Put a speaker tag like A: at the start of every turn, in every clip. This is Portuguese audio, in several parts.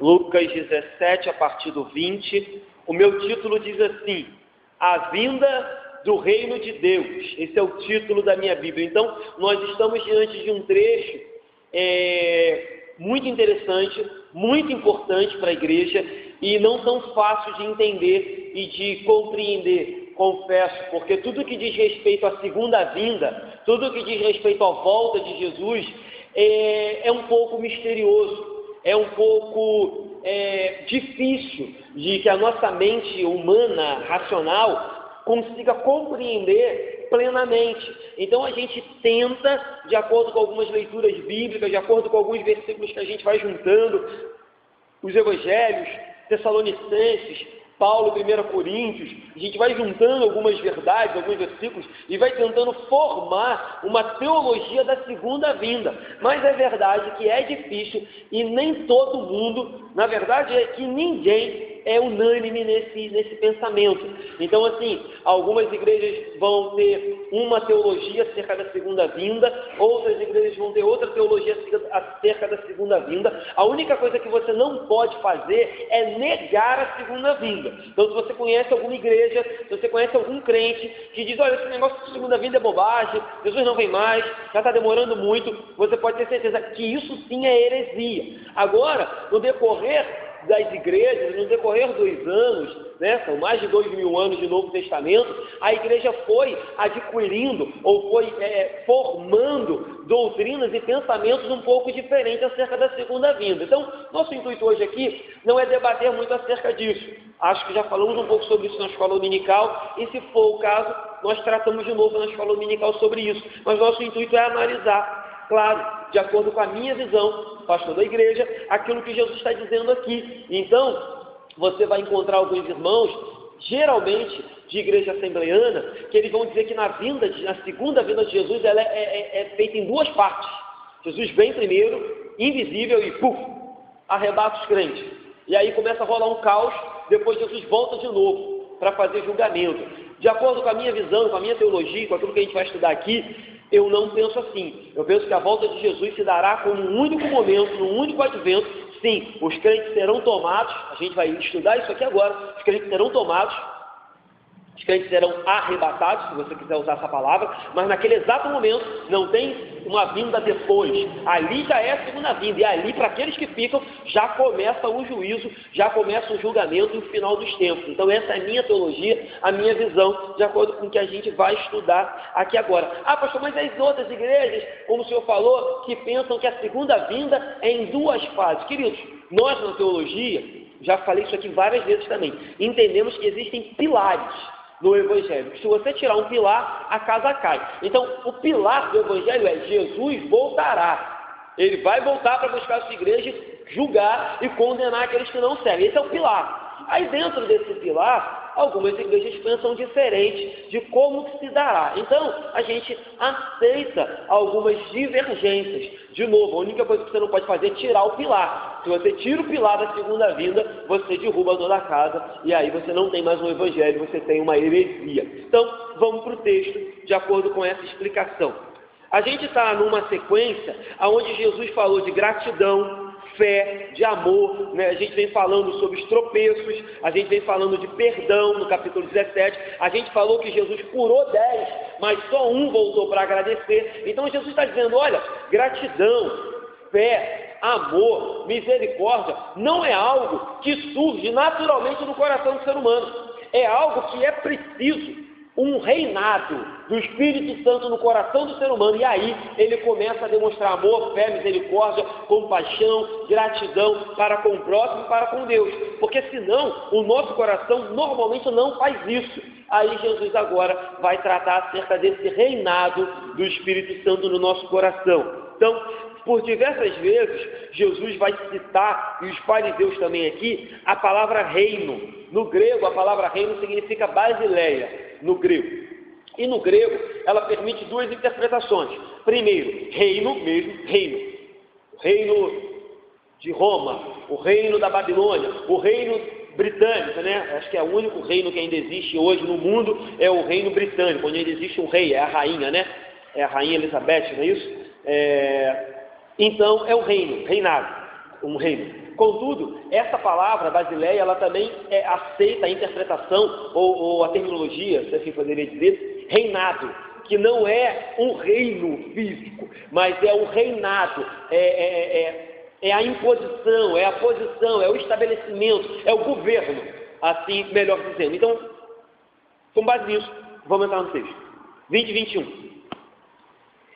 A: Lucas 17, a partir do 20. O meu título diz assim: A Vinda do Reino de Deus. Esse é o título da minha Bíblia. Então, nós estamos diante de um trecho muito interessante, muito importante para a igreja e não tão fácil de entender e de compreender, confesso, porque tudo que diz respeito à segunda vinda, tudo que diz respeito à volta de Jesus é um pouco misterioso, é um pouco difícil de que a nossa mente humana, racional, consiga compreender plenamente. Então a gente tenta, de acordo com algumas leituras bíblicas, de acordo com alguns versículos que a gente vai juntando, os evangelhos, Tessalonicenses, Paulo, 1 Coríntios, a gente vai juntando algumas verdades, alguns versículos e vai tentando formar uma teologia da segunda vinda. Mas é verdade que é difícil e nem todo mundo, na verdade é que ninguém é unânime nesse pensamento. Então, assim, algumas igrejas vão ter uma teologia acerca da segunda vinda, outras igrejas vão ter outra teologia acerca da segunda vinda. A única coisa que você não pode fazer é negar a segunda vinda. Então, se você conhece alguma igreja, se você conhece algum crente que diz, olha, esse negócio de segunda vinda é bobagem, Jesus não vem mais, já está demorando muito, você pode ter certeza que isso sim é heresia. Agora, no decorrer das igrejas, no decorrer dos anos, são mais de 2000 anos de Novo Testamento, a igreja foi adquirindo ou foi formando doutrinas e pensamentos um pouco diferentes acerca da segunda vinda. Então, nosso intuito hoje aqui não é debater muito acerca disso. Acho que já falamos um pouco sobre isso na escola dominical e, se for o caso, nós tratamos de novo na escola dominical sobre isso. Mas nosso intuito é analisar, claro, de acordo com a minha visão, pastor da igreja, aquilo que Jesus está dizendo aqui. Então, você vai encontrar alguns irmãos, geralmente de igreja assembleiana, que eles vão dizer que na segunda vinda de Jesus, ela é feita em duas partes. Jesus vem primeiro, invisível, e arrebata os crentes. E aí começa a rolar um caos, depois Jesus volta de novo para fazer julgamento. De acordo com a minha visão, com a minha teologia, com aquilo que a gente vai estudar aqui, eu não penso assim. Eu penso que a volta de Jesus se dará como um único momento, num único advento. Sim, os crentes serão tomados, a gente vai estudar isso aqui agora, os crentes serão tomados, os crentes serão arrebatados, se você quiser usar essa palavra, mas naquele exato momento não tem uma vinda depois. Ali já é a segunda vinda, e ali, para aqueles que ficam, já começa o juízo, já começa o julgamento e o final dos tempos. Então essa é a minha teologia, a minha visão, de acordo com o que a gente vai estudar aqui agora. Ah, pastor, mas as outras igrejas, como o senhor falou, que pensam que a segunda vinda é em duas fases. Queridos, nós na teologia, já falei isso aqui várias vezes também, entendemos que existem pilares no Evangelho. Se você tirar um pilar, a casa cai. Então, o pilar do Evangelho é: Jesus voltará. Ele vai voltar para buscar a sua igreja, julgar e condenar aqueles que não servem. Esse é o pilar. Aí, dentro desse pilar, algumas igrejas pensam diferente de como que se dará. Então, a gente aceita algumas divergências. De novo, a única coisa que você não pode fazer é tirar o pilar. Se você tira o pilar da segunda vinda, você derruba toda a casa, e aí você não tem mais um evangelho, você tem uma heresia. Então, vamos para o texto, de acordo com essa explicação. A gente está numa sequência onde Jesus falou de gratidão, fé, de amor, A gente vem falando sobre os tropeços, a gente vem falando de perdão no capítulo 17, a gente falou que Jesus curou 10, mas só um voltou para agradecer. Então Jesus está dizendo, olha, gratidão, fé, amor, misericórdia, não é algo que surge naturalmente no coração do ser humano, é algo que é preciso um reinado do Espírito Santo no coração do ser humano, e aí ele começa a demonstrar amor, fé, misericórdia, compaixão, gratidão para com o próximo e para com Deus, porque senão o nosso coração normalmente não faz isso. Aí Jesus agora vai tratar acerca desse reinado do Espírito Santo no nosso coração. Então, por diversas vezes, Jesus vai citar, e os fariseus também aqui, a palavra reino. No grego, a palavra reino significa basileia, no grego. E no grego, ela permite duas interpretações. Primeiro, reino mesmo, reino. O reino de Roma, o reino da Babilônia, o reino britânico, Acho que é o único reino que ainda existe hoje no mundo, é o reino britânico, onde ainda existe um rei, é a rainha, É a rainha Elizabeth, não é isso? Então, é o reino, reinado. um reino. Contudo, essa palavra basileia, ela também aceita a interpretação ou a terminologia, se assim poderia dizer, reinado, que não é um reino físico, mas é o reinado, é a imposição, é a posição, é o estabelecimento, é o governo, assim melhor dizendo. Então, com base nisso, vamos entrar no texto. 20 e 21.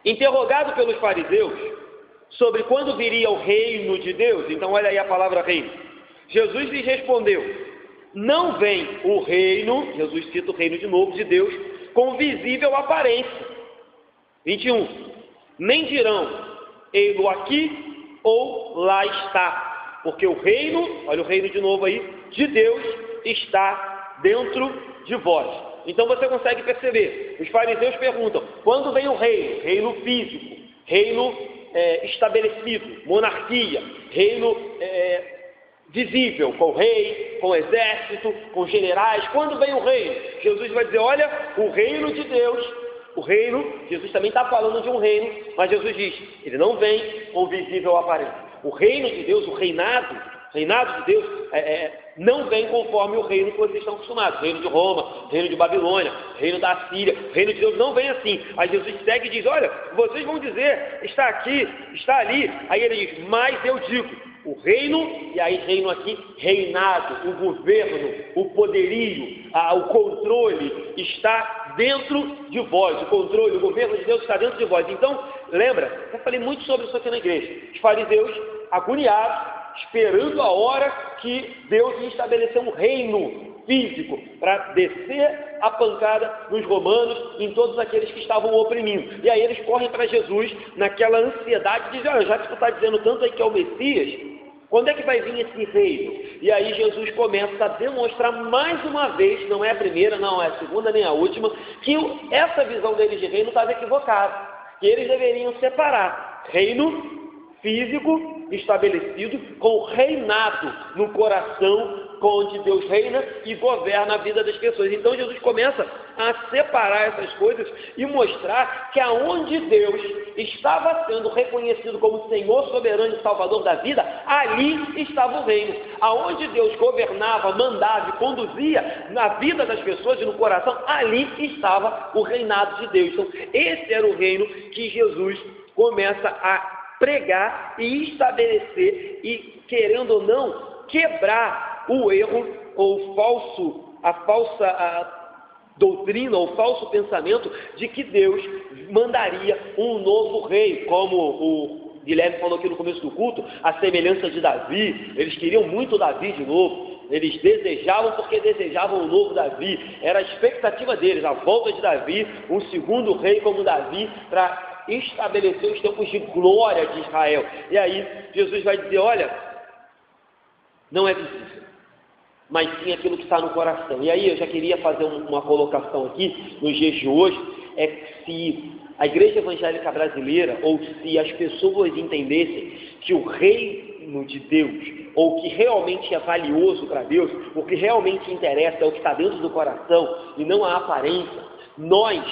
A: Interrogado pelos fariseus sobre quando viria o reino de Deus, então olha aí a palavra reino, Jesus lhes respondeu: não vem o reino, Jesus cita o reino de novo de Deus, com visível aparência. 21. Nem dirão, ei-lo aqui ou lá está, porque o reino, olha o reino de novo aí, de Deus está dentro de vós. Então você consegue perceber, os fariseus perguntam, quando vem o reino? Reino físico, reino estabelecido, monarquia, reino visível, com rei, com exército, com generais. Quando vem o reino? Jesus vai dizer, olha, o reino de Deus, o reino, Jesus também está falando de um reino, mas Jesus diz, ele não vem com visível aparência. O reino de Deus, o reinado de Deus, não vem conforme o reino que vocês estão acostumados. Reino de Roma, reino de Babilônia, reino da Síria. O reino de Deus não vem assim. Aí Jesus segue e diz, olha, vocês vão dizer, está aqui, está ali. Aí ele diz, mas eu digo, o reino, e aí reino aqui, reinado, o governo, o poderio, o controle está dentro de vós. O controle, o governo de Deus está dentro de vós. Então, lembra, eu falei muito sobre isso aqui na igreja. Os fariseus, agoniados, esperando a hora que Deus ia estabelecer um reino físico para descer a pancada nos romanos, em todos aqueles que estavam oprimindo. E aí eles correm para Jesus naquela ansiedade de dizer, olha, já que tu está dizendo tanto aí que é o Messias, quando é que vai vir esse reino? E aí Jesus começa a demonstrar mais uma vez, não é a primeira, não é a segunda nem a última, que essa visão deles de reino estava equivocada, que eles deveriam separar reino físico estabelecido com reinado no coração, onde Deus reina e governa a vida das pessoas. Então Jesus começa a separar essas coisas e mostrar que aonde Deus estava sendo reconhecido como Senhor soberano e Salvador da vida, ali estava o reino. Aonde Deus governava, mandava e conduzia na vida das pessoas e no coração, ali estava o reinado de Deus. Então esse era o reino que Jesus começa a pregar e estabelecer e, querendo ou não, quebrar o erro ou a falsa doutrina ou falso pensamento de que Deus mandaria um novo rei, como o Guilherme falou aqui no começo do culto, a semelhança de Davi. Eles queriam muito Davi de novo, eles desejavam porque desejavam o novo Davi, era a expectativa deles, a volta de Davi, um segundo rei como Davi, para estabelecer os tempos de glória de Israel. E aí Jesus vai dizer, olha, não é visível, mas sim aquilo que está no coração. E aí eu já queria fazer uma colocação aqui, nos dias de hoje, é que se a igreja evangélica brasileira, ou se as pessoas entendessem que o reino de Deus, ou o que realmente é valioso para Deus, o que realmente interessa é o que está dentro do coração, e não a aparência, nós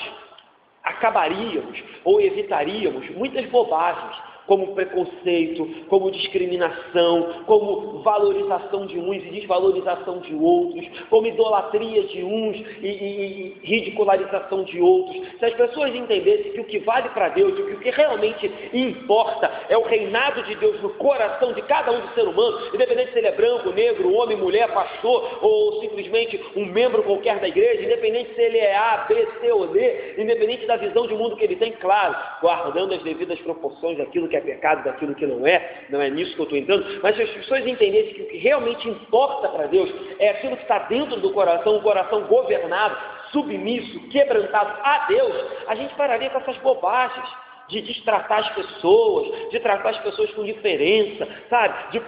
A: acabaríamos ou evitaríamos muitas bobagens, como preconceito, como discriminação, como valorização de uns e desvalorização de outros, como idolatria de uns e ridicularização de outros. Se as pessoas entendessem que o que vale para Deus, o que realmente importa é o reinado de Deus no coração de cada um do ser humano, independente se ele é branco, negro, homem, mulher, pastor ou simplesmente um membro qualquer da igreja, independente se ele é A, B, C ou D, independente da visão de mundo que ele tem, claro, guardando as devidas proporções daquilo que é pecado, daquilo que não é nisso que eu estou entrando, mas se as pessoas entendessem que o que realmente importa para Deus é aquilo que está dentro do coração, um coração governado, submisso, quebrantado a Deus, a gente pararia com essas bobagens de destratar as pessoas, de tratar as pessoas com diferença, sabe,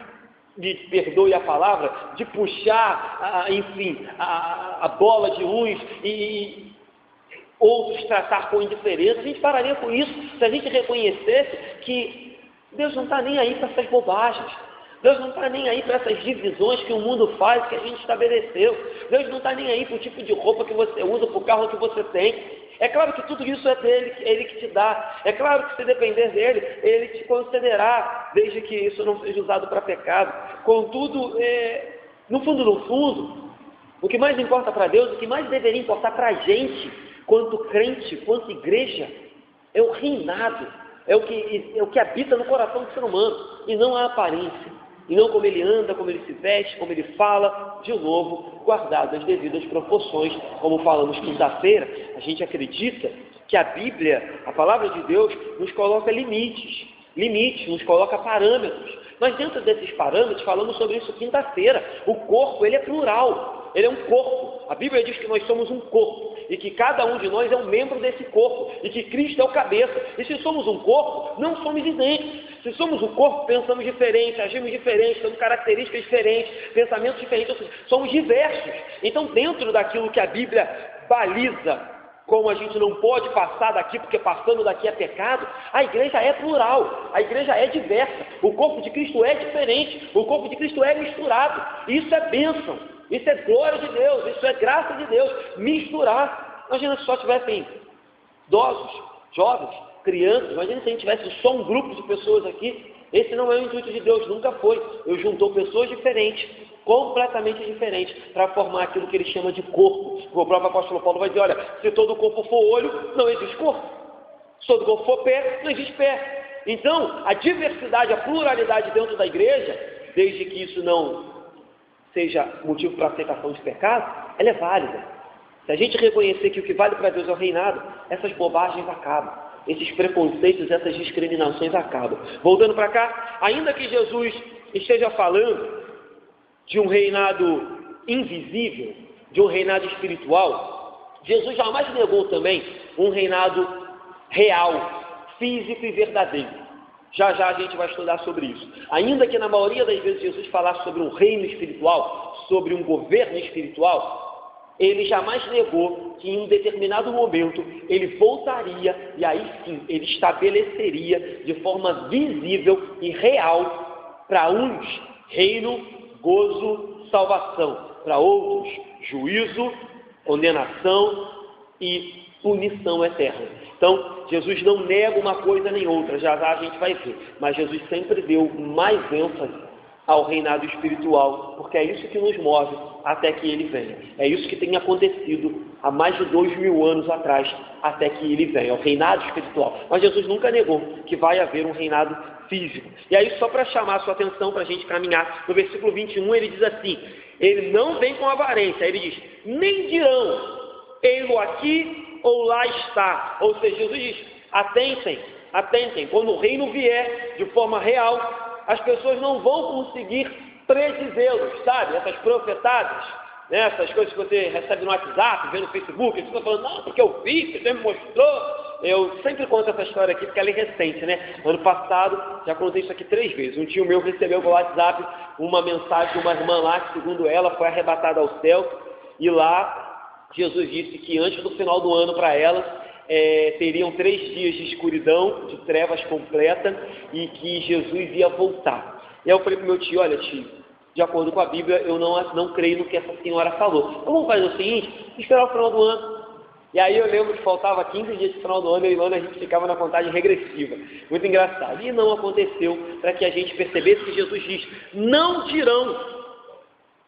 A: perdoe a palavra, de puxar, a bola de uns e outros tratar com indiferença. A gente pararia com isso se a gente reconhecesse que Deus não está nem aí para essas bobagens. Deus não está nem aí para essas divisões que o mundo faz, que a gente estabeleceu. Deus não está nem aí para o tipo de roupa que você usa, para o carro que você tem. É claro que tudo isso é dele, é ele que te dá. É claro que se depender dele, ele te concederá, desde que isso não seja usado para pecado. Contudo, no fundo, o que mais importa para Deus, o que mais deveria importar para a gente, quanto crente, quanto igreja, é o reinado, é o que habita no coração do ser humano, e não a aparência, e não como ele anda, como ele se veste, como ele fala, de novo, guardado as devidas proporções. Como falamos quinta-feira, a gente acredita que a Bíblia, a palavra de Deus, nos coloca limites, nos coloca parâmetros. Mas dentro desses parâmetros, falamos sobre isso quinta-feira, o corpo, ele é plural, ele é um corpo. A Bíblia diz que nós somos um corpo, e que cada um de nós é um membro desse corpo, e que Cristo é o cabeça. E se somos um corpo, não somos idênticos. Se somos um corpo, pensamos diferente, agimos diferente, temos características diferentes, pensamentos diferentes, ou seja, somos diversos. Então, dentro daquilo que a Bíblia baliza, como a gente não pode passar daqui, porque passando daqui é pecado, a igreja é plural, a igreja é diversa, o corpo de Cristo é diferente, o corpo de Cristo é misturado. Isso é bênção, isso é glória de Deus, isso é graça de Deus, misturar. Imagina se só tivessem idosos, jovens, crianças, imagina se a gente tivesse só um grupo de pessoas aqui. Esse não é o intuito de Deus, nunca foi. Ele juntou pessoas diferentes, completamente diferentes, para formar aquilo que ele chama de corpo. O próprio apóstolo Paulo vai dizer, olha, se todo o corpo for olho, não existe corpo. Se todo o corpo for pé, não existe pé. Então, a diversidade, a pluralidade dentro da igreja, desde que isso não seja motivo para aceitação de pecado, ela é válida. Se a gente reconhecer que o que vale para Deus é o reinado, essas bobagens acabam. Esses preconceitos, essas discriminações acabam. Voltando para cá, ainda que Jesus esteja falando de um reinado invisível, de um reinado espiritual, Jesus jamais negou também um reinado real, físico e verdadeiro. Já já a gente vai estudar sobre isso. Ainda que na maioria das vezes Jesus falasse sobre um reino espiritual, sobre um governo espiritual, ele jamais negou que em um determinado momento ele voltaria e aí sim ele estabeleceria de forma visível e real para uns reino, gozo, salvação, para outros juízo, condenação e punição eterna. Então Jesus não nega uma coisa nem outra, já já a gente vai ver, mas Jesus sempre deu mais ênfase ao reinado espiritual, porque é isso que nos move até que ele venha. É isso que tem acontecido há mais de 2000 anos atrás, até que ele venha, o reinado espiritual. Mas Jesus nunca negou que vai haver um reinado físico. E aí, só para chamar a sua atenção, para a gente caminhar, no versículo 21, ele diz assim, ele não vem com avarência, ele diz, nem dirão, ei-lo aqui ou lá está. Ou seja, Jesus diz, atentem, quando o reino vier de forma real, as pessoas não vão conseguir predizê-los, sabe? Essas profetadas, né? Essas coisas que você recebe no WhatsApp, vê no Facebook, eles estão falando, não, porque eu vi, você me mostrou. Eu sempre conto essa história aqui porque ela é recente, né? Ano passado, já contei isso aqui 3 vezes. Um tio meu recebeu pelo WhatsApp uma mensagem de uma irmã lá, que segundo ela foi arrebatada ao céu, e lá Jesus disse que antes do final do ano para elas, teriam 3 dias de escuridão, de trevas completa, e que Jesus ia voltar. E aí eu falei para o meu tio, olha tio, de acordo com a Bíblia, eu não creio no que essa senhora falou. Então vamos fazer o seguinte, esperar o final do ano. E aí eu lembro que faltava 15 dias para o final do ano, e a gente ficava na contagem regressiva. Muito engraçado. E não aconteceu, para que a gente percebesse que Jesus diz, não dirão,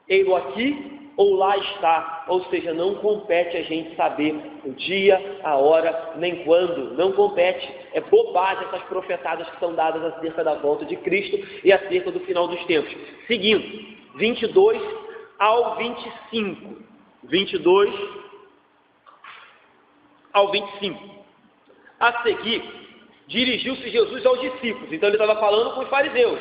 A: ei-lo aqui ou lá está, ou seja, não compete a gente saber o dia, a hora, nem quando, não compete, é bobagem essas profetadas que são dadas acerca da volta de Cristo e acerca do final dos tempos. Seguindo, 22 ao 25, 22 ao 25, a seguir, dirigiu-se Jesus aos discípulos, então ele estava falando com os fariseus,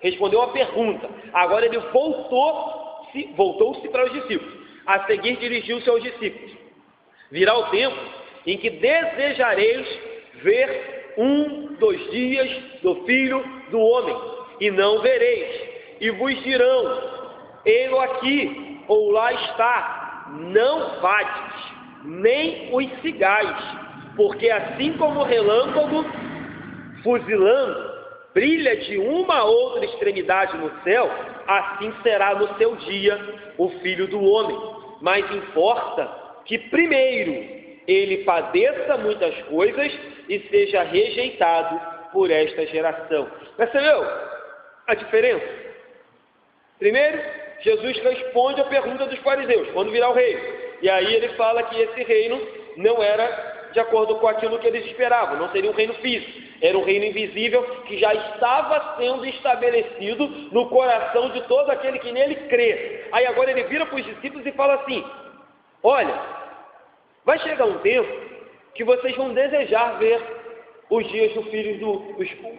A: respondeu a pergunta, agora ele voltou-se para os discípulos. A seguir dirigiu-se aos discípulos. Virá o tempo em que desejareis ver dos dias do Filho do Homem, e não vereis. E vos dirão, ei-lo aqui, ou lá está. Não vades, nem os sigais, porque assim como o relâmpago, fuzilando, brilha de uma a outra extremidade no céu, assim será no seu dia o Filho do Homem. Mas importa que primeiro ele padeça muitas coisas e seja rejeitado por esta geração. Percebeu a diferença? Primeiro, Jesus responde à pergunta dos fariseus, quando virá o reino. E aí ele fala que esse reino não era de acordo com aquilo que eles esperavam, não seria um reino físico, era um reino invisível que já estava sendo estabelecido no coração de todo aquele que nele crê. Aí agora ele vira para os discípulos e fala assim: olha, vai chegar um tempo que vocês vão desejar ver os dias do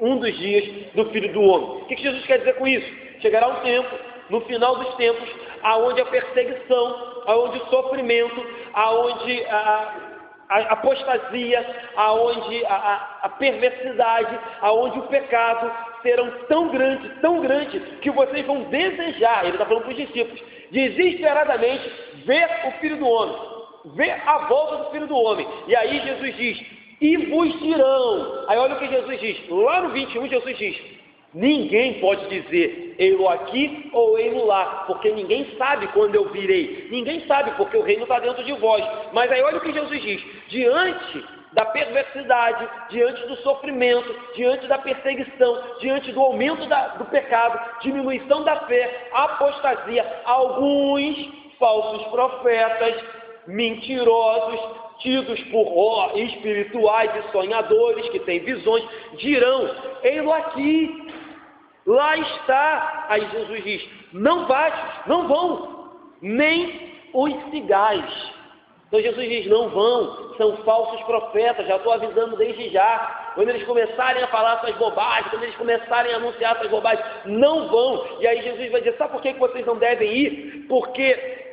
A: um dos dias do Filho do Homem. O que Jesus quer dizer com isso? Chegará um tempo, no final dos tempos, aonde a perseguição, aonde o sofrimento, aonde a apostasia, aonde a perversidade, aonde o pecado serão tão grandes, que vocês vão desejar, ele está falando para os discípulos, desesperadamente, ver o Filho do Homem, ver a volta do Filho do Homem. E aí Jesus diz: e vos dirão. Aí olha o que Jesus diz, lá no 21 Jesus diz: ninguém pode dizer ei-lo aqui ou ei-lo lá, porque ninguém sabe quando eu virei, ninguém sabe porque o reino está dentro de vós. Mas aí olha o que Jesus diz: diante da perversidade, diante do sofrimento, diante da perseguição, diante do aumento do pecado, diminuição da fé, apostasia, alguns falsos profetas, mentirosos, tidos por espirituais e sonhadores, que têm visões, dirão: ei-lo aqui, lá está. Aí Jesus diz: não vades, não vão, nem os sigais. Então Jesus diz: não vão, são falsos profetas, já estou avisando desde já. Quando eles começarem a falar essas bobagens, quando eles começarem a anunciar essas bobagens, não vão. E aí Jesus vai dizer: sabe por que vocês não devem ir? Porque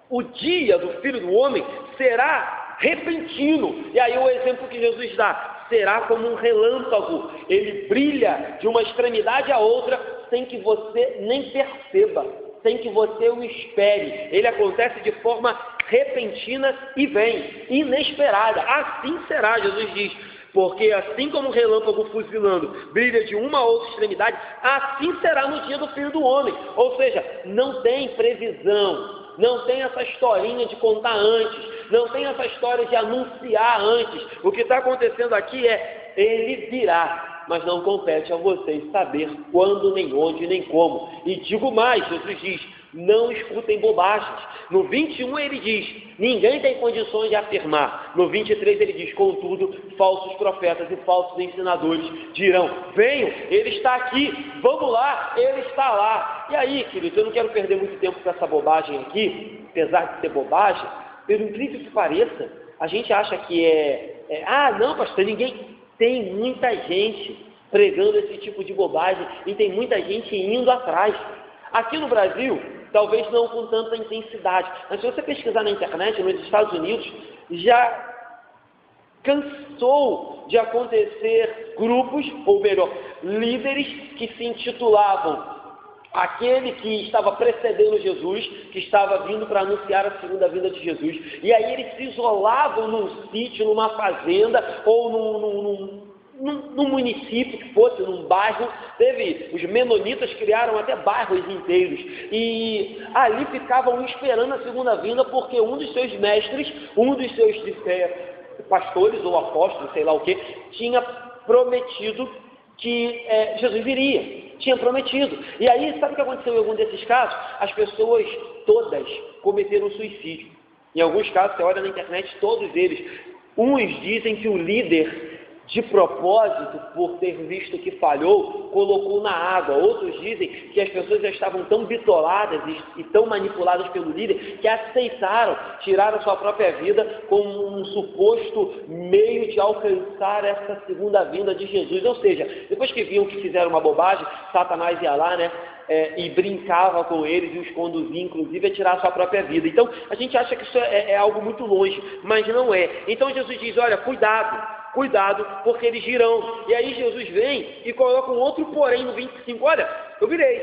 A: o dia do Filho do Homem será repentino. E aí o exemplo que Jesus dá: será como um relâmpago, ele brilha de uma extremidade à outra, sem que você nem perceba, sem que você o espere. Ele acontece de forma repentina e vem, inesperada. Assim será, Jesus diz, porque assim como um relâmpago fuzilando brilha de uma a outra extremidade, assim será no dia do Filho do Homem. Ou seja, não tem previsão, não tem essa historinha de contar antes, não tem essa história de anunciar antes. O que está acontecendo aqui é: ele virá, mas não compete a vocês saber quando, nem onde, nem como. E digo mais, Jesus diz: não escutem bobagens. No 21 ele diz: ninguém tem condições de afirmar. No 23 ele diz: contudo, falsos profetas e falsos ensinadores dirão: venham, ele está aqui, vamos lá, ele está lá. E aí, queridos, eu não quero perder muito tempo com essa bobagem aqui, apesar de ser bobagem, pelo incrível que pareça, a gente acha que não, pastor, ninguém... Tem muita gente pregando esse tipo de bobagem e tem muita gente indo atrás. Aqui no Brasil, talvez não com tanta intensidade, mas se você pesquisar na internet, nos Estados Unidos, já cansou de acontecer grupos, ou melhor, líderes que se intitulavam aquele que estava precedendo Jesus, que estava vindo para anunciar a segunda vinda de Jesus. E aí eles se isolavam num sítio, numa fazenda, ou num município que fosse, num bairro. Os menonitas criaram até bairros inteiros. E ali ficavam esperando a segunda vinda, porque um dos seus mestres, um dos seus pastores ou apóstolos, sei lá o que, tinha prometido que Jesus viria. Tinha prometido. E aí, sabe o que aconteceu em algum desses casos? As pessoas todas cometeram suicídio. Em alguns casos, você olha na internet, todos eles. Uns dizem que o líder, de propósito, por ter visto que falhou, colocou na água. Outros dizem que as pessoas já estavam tão bitoladas e tão manipuladas pelo líder que aceitaram tirar a sua própria vida como um suposto meio de alcançar essa segunda vinda de Jesus. Ou seja, depois que viam que fizeram uma bobagem, Satanás ia lá, e brincava com eles e os conduzia, inclusive, a tirar a sua própria vida. Então, a gente acha que isso é algo muito longe, mas não é. Então, Jesus diz: olha, cuidado, porque eles virão. E aí Jesus vem e coloca um outro porém no 25. Olha, eu virei,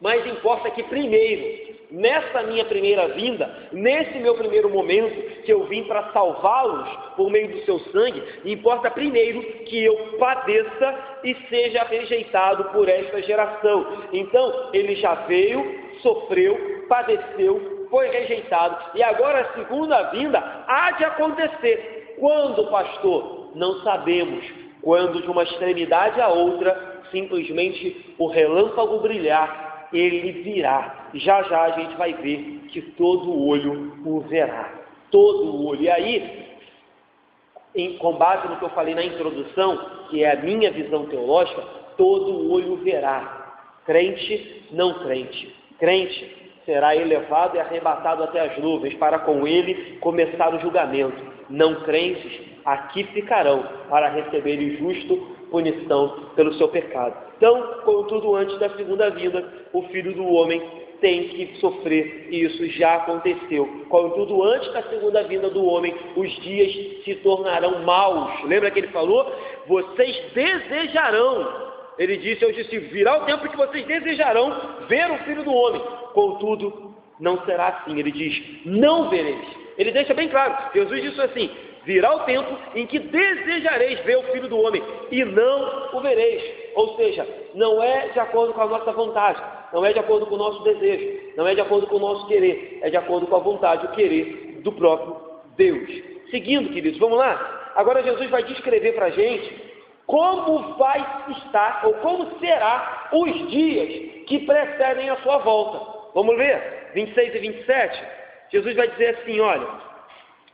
A: mas importa que primeiro, nessa minha primeira vinda, nesse meu primeiro momento, que eu vim para salvá-los por meio do seu sangue, importa primeiro que eu padeça e seja rejeitado por esta geração. Então, ele já veio, sofreu, padeceu, foi rejeitado, e agora a segunda vinda há de acontecer. Quando, pastor? Não sabemos. Quando de uma extremidade à outra, simplesmente o relâmpago brilhar, ele virá. Já já a gente vai ver que todo olho o verá. Todo o olho. E aí, com base no que eu falei na introdução, que é a minha visão teológica, todo olho verá. Crente, não crente. Crente será elevado e arrebatado até as nuvens, para com ele começar o julgamento. Não crentes aqui ficarão, para receberem justo punição pelo seu pecado. Então, contudo, antes da segunda vinda, o Filho do Homem tem que sofrer, e isso já aconteceu. Contudo, antes da segunda vinda do homem, os dias se tornarão maus. Lembra que ele falou? Vocês desejarão. Ele disse, eu disse, virá o tempo que vocês desejarão ver o Filho do Homem. Contudo, não será assim. Ele diz, não vereis. Ele deixa bem claro. Jesus disse assim, virá o tempo em que desejareis ver o Filho do Homem e não o vereis. Ou seja, não é de acordo com a nossa vontade, não é de acordo com o nosso desejo, não é de acordo com o nosso querer, é de acordo com a vontade, o querer do próprio Deus. Seguindo, queridos, vamos lá? Agora Jesus vai descrever para a gente como vai estar, ou como será os dias que precedem a sua volta. Vamos ver? 26 e 27. Jesus vai dizer assim, olha,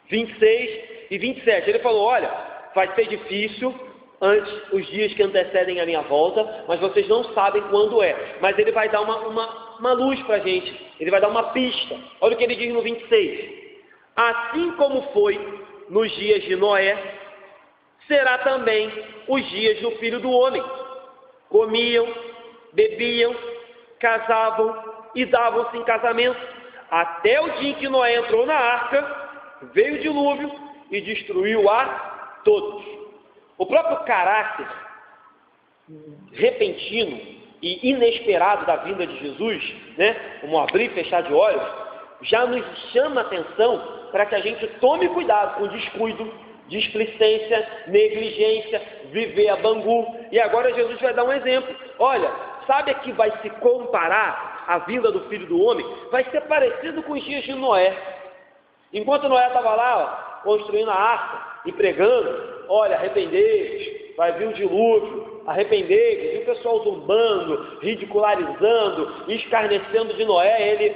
A: 26 e 27. Ele falou, olha, vai ser difícil antes os dias que antecedem a minha volta, mas vocês não sabem quando é. Mas ele vai dar uma luz para a gente. Ele vai dar uma pista. Olha o que ele diz no 26. Assim como foi nos dias de Noé, será também os dias do Filho do Homem. Comiam, bebiam, casavam e davam-se em casamento, até o dia em que Noé entrou na arca, veio o dilúvio e destruiu a todos. O próprio caráter repentino e inesperado da vinda de Jesus, né, como abrir e fechar de olhos, já nos chama a atenção para que a gente tome cuidado com descuido, displicência, negligência, viver a bangu. E agora Jesus vai dar um exemplo. Olha, sabe a que vai se comparar a vinda do Filho do Homem? Vai ser parecido com os dias de Noé. Enquanto Noé estava lá, construindo a arca e pregando, olha, arrependei-vos, vai vir o dilúvio, arrependei-vos, e o pessoal zombando, ridicularizando, escarnecendo de Noé, ele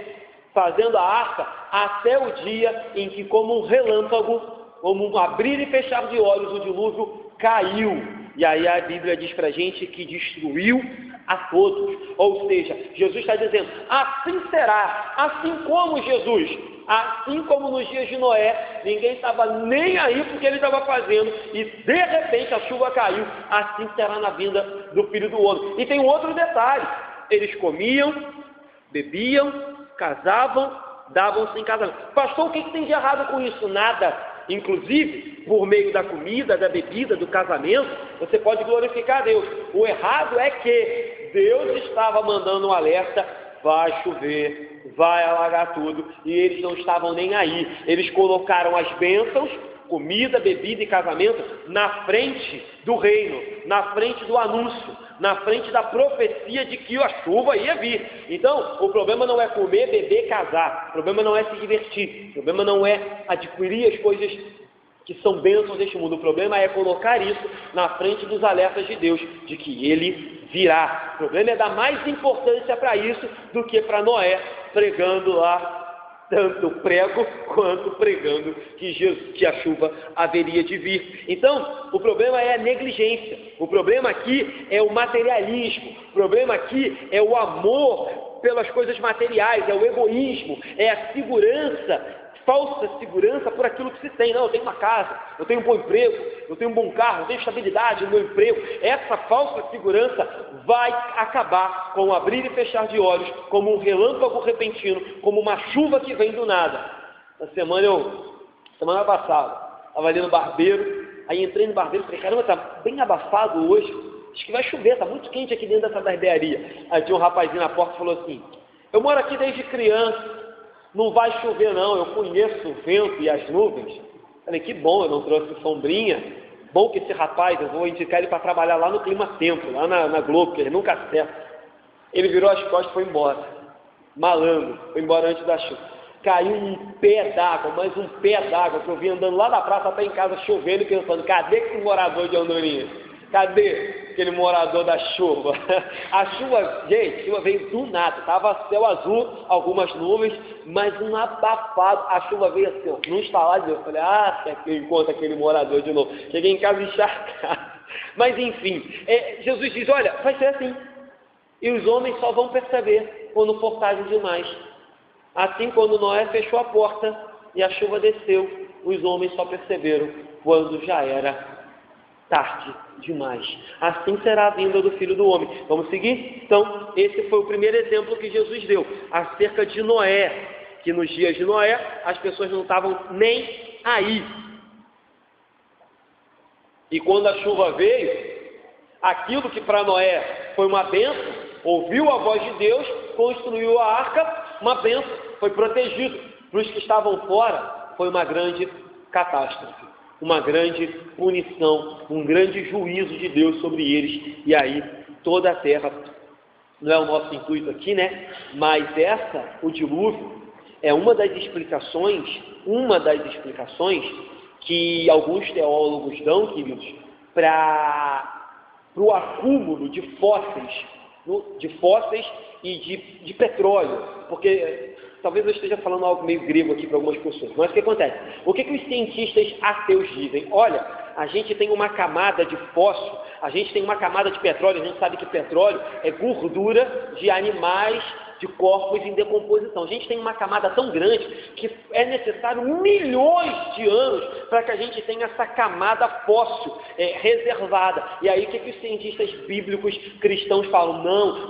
A: fazendo a arca, até o dia em que, como um relâmpago, como um abrir e fechar de olhos, o dilúvio caiu. E aí a Bíblia diz para a gente que destruiu a todos. Ou seja, Jesus está dizendo, assim será, assim como Jesus, assim como nos dias de Noé, ninguém estava nem aí porque ele estava fazendo, e de repente a chuva caiu, assim será na vinda do Filho do Homem. E tem um outro detalhe, eles comiam, bebiam, casavam, davam-se em casamento. Pastor, o que tem de errado com isso? Nada. Inclusive, por meio da comida, da bebida, do casamento, você pode glorificar a Deus. O errado é que Deus estava mandando um alerta, vai chover, vai alagar tudo, e eles não estavam nem aí. Eles colocaram as bênçãos, comida, bebida e casamento, na frente do reino, na frente do anúncio, na frente da profecia de que a chuva ia vir. Então, o problema não é comer, beber, casar. O problema não é se divertir. O problema não é adquirir as coisas que são bênçãos deste mundo. O problema é colocar isso na frente dos alertas de Deus, de que Ele virá. O problema é dar mais importância para isso do que para Noé pregando lá, tanto prego quanto pregando que a chuva haveria de vir. Então, o problema é a negligência, o problema aqui é o materialismo, o problema aqui é o amor pelas coisas materiais, é o egoísmo, é a segurança, falsa segurança por aquilo que se tem. Não, eu tenho uma casa, eu tenho um bom emprego, eu tenho um bom carro, eu tenho estabilidade no meu emprego. Essa falsa segurança vai acabar com o abrir e fechar de olhos, como um relâmpago repentino, como uma chuva que vem do nada. Semana passada, estava ali no barbeiro, aí entrei no barbeiro e falei, caramba, está bem abafado hoje, acho que vai chover, está muito quente aqui dentro dessa barbearia. Aí tinha um rapazinho na porta e falou assim, eu moro aqui desde criança, não vai chover não, eu conheço o vento e as nuvens. Falei, que bom, eu não trouxe sombrinha. Bom que esse rapaz, eu vou indicar ele para trabalhar lá no Clima Tempo, lá na Globo, que ele nunca acerta. Ele virou as costas e foi embora. Malandro, foi embora antes da chuva. caiu um pé d'água, mais um pé d'água, que eu vi andando lá da praça até em casa chovendo e pensando, cadê aquele morador de Andorinha? Cadê aquele morador da chuva? A chuva, gente, a chuva veio do nada, estava céu azul, algumas nuvens, mas um abafado, a chuva veio assim, ó, num estalar de Deus. Eu falei, eu encontro aquele morador de novo. Cheguei em casa encharcado. Mas enfim, Jesus diz, olha, vai ser assim. E os homens só vão perceber quando for tarde demais. Assim, quando Noé fechou a porta e a chuva desceu, os homens só perceberam quando já era tarde demais. Assim será a vinda do Filho do Homem. Vamos seguir? Então, esse foi o primeiro exemplo que Jesus deu, acerca de Noé, que nos dias de Noé, as pessoas não estavam nem aí. E quando a chuva veio, aquilo que para Noé foi uma bênção, ouviu a voz de Deus, construiu a arca, uma bênção, foi protegido. Para os que estavam fora, foi uma grande catástrofe, uma grande punição, um grande juízo de Deus sobre eles, e aí toda a terra, não é o nosso intuito aqui, né? Mas o dilúvio, é uma das explicações que alguns teólogos dão, queridos, para o acúmulo de fósseis e de petróleo, porque talvez eu esteja falando algo meio grego aqui para algumas pessoas, mas o que acontece? O que os cientistas ateus dizem? Olha, a gente tem uma camada de fósforo, a gente tem uma camada de petróleo, a gente sabe que petróleo é gordura de animais, de corpos em decomposição. A gente tem uma camada tão grande que é necessário milhões de anos para que a gente tenha essa camada fóssil reservada. E aí o que os cientistas bíblicos cristãos falam?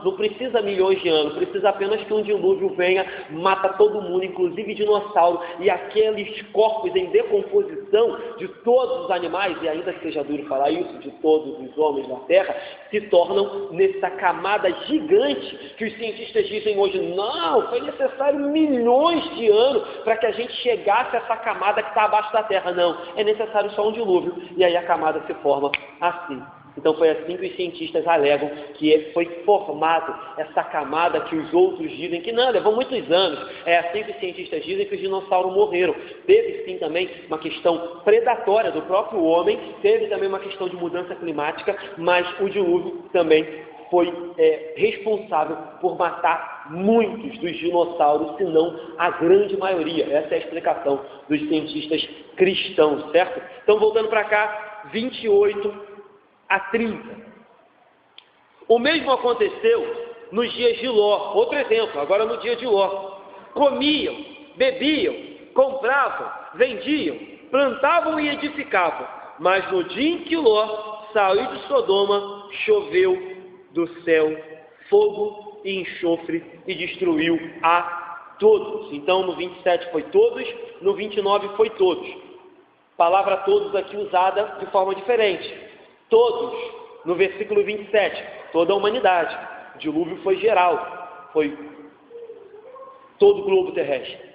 A: Não precisa milhões de anos, precisa apenas que um dilúvio venha, mata todo mundo, inclusive dinossauro, e aqueles corpos em decomposição de todos os animais, e ainda que seja duro falar isso, de todos os homens da Terra, se tornam nessa camada gigante que os cientistas dizem hoje, não, foi necessário milhões de anos para que a gente chegasse a essa camada que está abaixo da terra. Não, é necessário só um dilúvio, e aí a camada se forma assim. Então foi assim que os cientistas alegam que foi formado essa camada que os outros dizem que não, levou muitos anos. É assim que os cientistas dizem que os dinossauros morreram. Teve sim também uma questão predatória do próprio homem, teve também uma questão de mudança climática, mas o dilúvio também foi responsável por matar muitos dos dinossauros, se não a grande maioria. Essa é a explicação dos cientistas cristãos, certo? Então, voltando para cá, 28 a 30. O mesmo aconteceu nos dias de Ló. Outro exemplo, agora no dia de Ló. Comiam, bebiam, compravam, vendiam, plantavam e edificavam. Mas no dia em que Ló saiu de Sodoma, choveu do céu fogo e enxofre e destruiu a todos. Então no 27 foi todos, no 29 foi todos. Palavra todos aqui usada de forma diferente. Todos, no versículo 27, toda a humanidade. O dilúvio foi geral, foi todo o globo terrestre.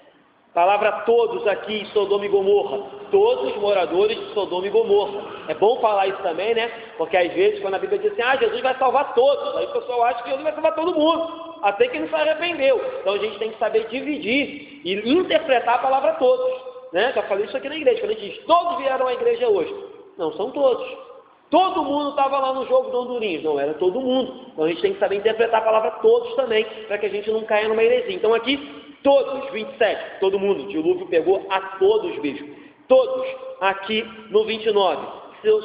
A: Palavra todos aqui em Sodoma e Gomorra, todos os moradores de Sodoma e Gomorra. É bom falar isso também, né? Porque às vezes quando a Bíblia diz assim, Jesus vai salvar todos, aí o pessoal acha que Jesus vai salvar todo mundo, até que ele se arrependeu. Então a gente tem que saber dividir e interpretar a palavra todos, né? Já falei isso aqui na igreja, quando a gente diz, todos vieram à igreja hoje. Não, são todos. Todo mundo estava lá no jogo do Hondurinhos, não era todo mundo. Então a gente tem que saber interpretar a palavra todos também, para que a gente não caia numa heresia. Então aqui, todos, 27, todo mundo, o dilúvio pegou a todos, bicho. Todos, aqui no 29,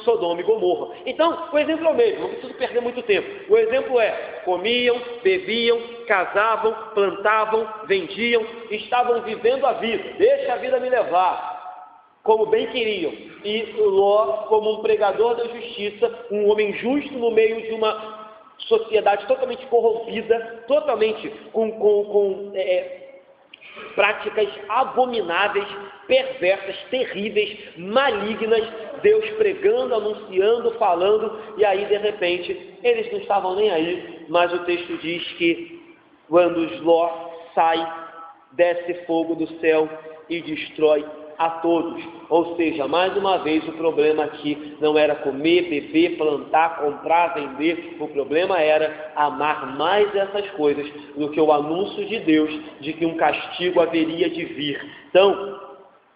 A: Sodoma e Gomorra. Então, o exemplo é o mesmo, não preciso perder muito tempo. O exemplo é, comiam, bebiam, casavam, plantavam, vendiam, estavam vivendo a vida, deixa a vida me levar, como bem queriam, e Ló, como um pregador da justiça, um homem justo no meio de uma sociedade totalmente corrompida, totalmente com práticas abomináveis, perversas, terríveis, malignas, Deus pregando, anunciando, falando, e aí de repente, eles não estavam nem aí, mas o texto diz que quando Ló sai, desce fogo do céu e destrói a todos. Ou seja, mais uma vez, o problema aqui não era comer, beber, plantar, comprar, vender. O problema era amar mais essas coisas do que o anúncio de Deus de que um castigo haveria de vir. Então,